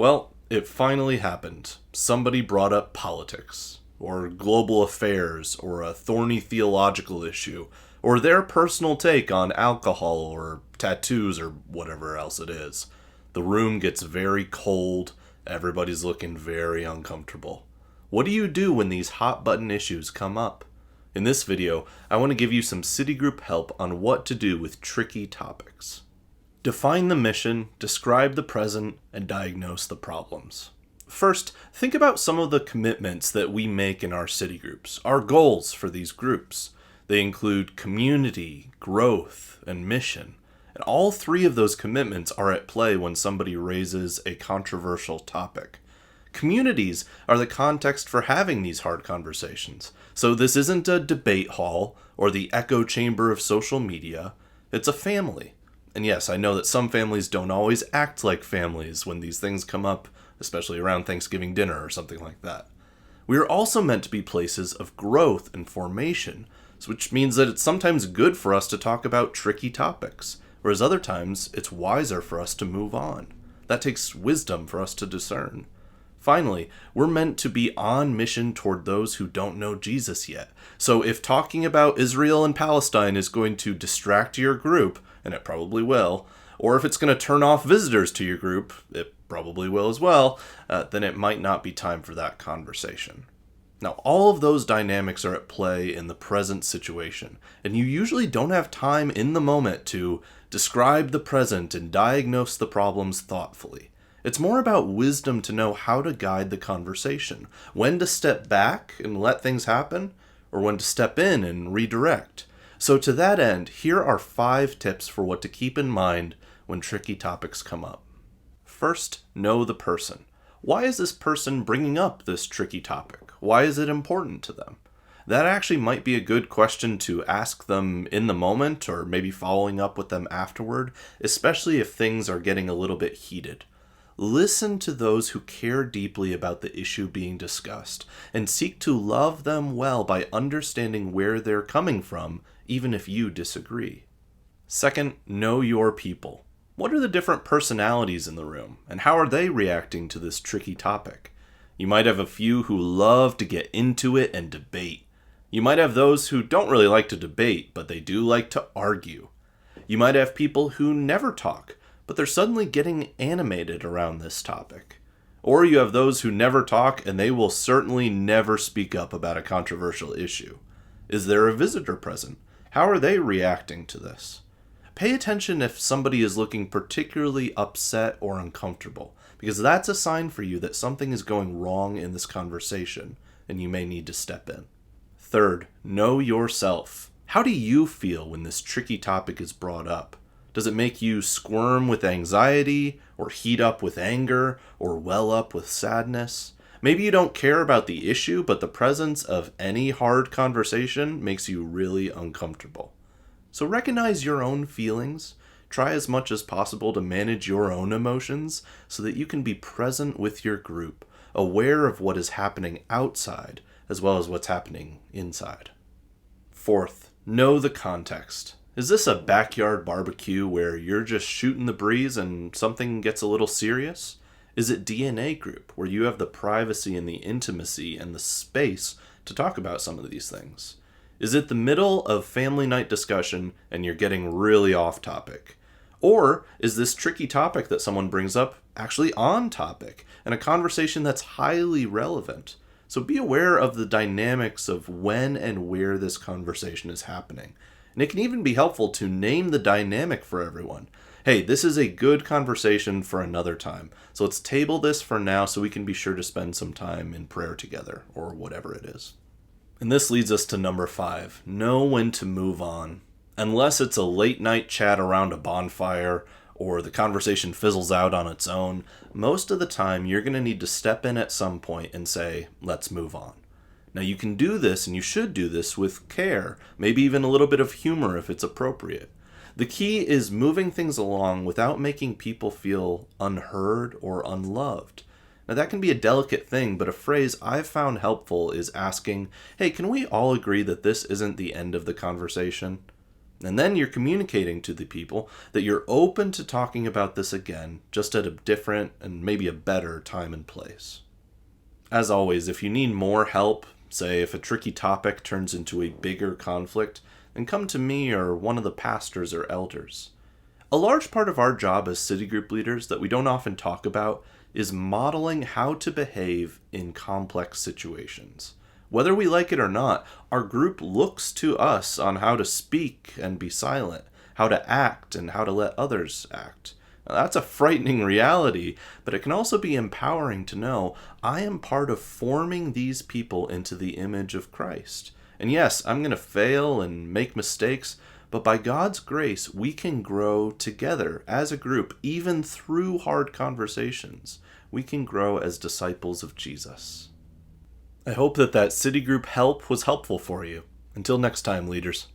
Well, it finally happened. Somebody brought up politics, or global affairs, or a thorny theological issue, or their personal take on alcohol or tattoos or whatever else it is. The room gets very cold, everybody's looking very uncomfortable. What do you do when these hot button issues come up? In this video, I want to give you some city group help on what to do with tricky topics. Define the mission, describe the present, and diagnose the problems. First, think about some of the commitments that we make in our city groups, our goals for these groups. They include community, growth, and mission. And all three of those commitments are at play when somebody raises a controversial topic. Communities are the context for having these hard conversations. So this isn't a debate hall or the echo chamber of social media. It's a family. And yes, I know that some families don't always act like families when these things come up, especially around Thanksgiving dinner or something like that. We are also meant to be places of growth and formation, which means that it's sometimes good for us to talk about tricky topics, whereas other times it's wiser for us to move on. That takes wisdom for us to discern. Finally, we're meant to be on mission toward those who don't know Jesus yet. So if talking about Israel and Palestine is going to distract your group, and it probably will, or if it's going to turn off visitors to your group, it probably will as well, then it might not be time for that conversation. Now, all of those dynamics are at play in the present situation, and you usually don't have time in the moment to describe the present and diagnose the problems thoughtfully. It's more about wisdom to know how to guide the conversation, when to step back and let things happen, or when to step in and redirect. So to that end, here are 5 tips for what to keep in mind when tricky topics come up. First, know the person. Why is this person bringing up this tricky topic? Why is it important to them? That actually might be a good question to ask them in the moment, or maybe following up with them afterward, especially if things are getting a little bit heated. Listen to those who care deeply about the issue being discussed, and seek to love them well by understanding where they're coming from, even if you disagree. Second, know your people. What are the different personalities in the room, and how are they reacting to this tricky topic? You might have a few who love to get into it and debate. You might have those who don't really like to debate, but they do like to argue. You might have people who never talk, but they're suddenly getting animated around this topic. Or you have those who never talk and they will certainly never speak up about a controversial issue. Is there a visitor present? How are they reacting to this? Pay attention if somebody is looking particularly upset or uncomfortable, because that's a sign for you that something is going wrong in this conversation and you may need to step in. Third, know yourself. How do you feel when this tricky topic is brought up? Does it make you squirm with anxiety, or heat up with anger, or well up with sadness? Maybe you don't care about the issue, but the presence of any hard conversation makes you really uncomfortable. So recognize your own feelings. Try as much as possible to manage your own emotions so that you can be present with your group, aware of what is happening outside as well as what's happening inside. Fourth, know the context. Is this a backyard barbecue where you're just shooting the breeze and something gets a little serious? Is it DNA group where you have the privacy and the intimacy and the space to talk about some of these things? Is it the middle of family night discussion and you're getting really off topic? Or is this tricky topic that someone brings up actually on topic and a conversation that's highly relevant? So be aware of the dynamics of when and where this conversation is happening. And it can even be helpful to name the dynamic for everyone. Hey, this is a good conversation for another time. So let's table this for now so we can be sure to spend some time in prayer together, or whatever it is. And this leads us to number 5. Know when to move on. Unless it's a late night chat around a bonfire, or the conversation fizzles out on its own, most of the time you're going to need to step in at some point and say, let's move on. Now you can do this, and you should do this with care, maybe even a little bit of humor if it's appropriate. The key is moving things along without making people feel unheard or unloved. Now that can be a delicate thing, but a phrase I've found helpful is asking, hey, can we all agree that this isn't the end of the conversation? And then you're communicating to the people that you're open to talking about this again, just at a different and maybe a better time and place. As always, if you need more help, say if a tricky topic turns into a bigger conflict, then come to me or one of the pastors or elders. A large part of our job as city group leaders that we don't often talk about is modeling how to behave in complex situations. Whether we like it or not, our group looks to us on how to speak and be silent, how to act and how to let others act. Now, that's a frightening reality, but it can also be empowering to know I am part of forming these people into the image of Christ. And yes, I'm going to fail and make mistakes, but by God's grace, we can grow together as a group, even through hard conversations. We can grow as disciples of Jesus. I hope that city group help was helpful for you. Until next time, leaders.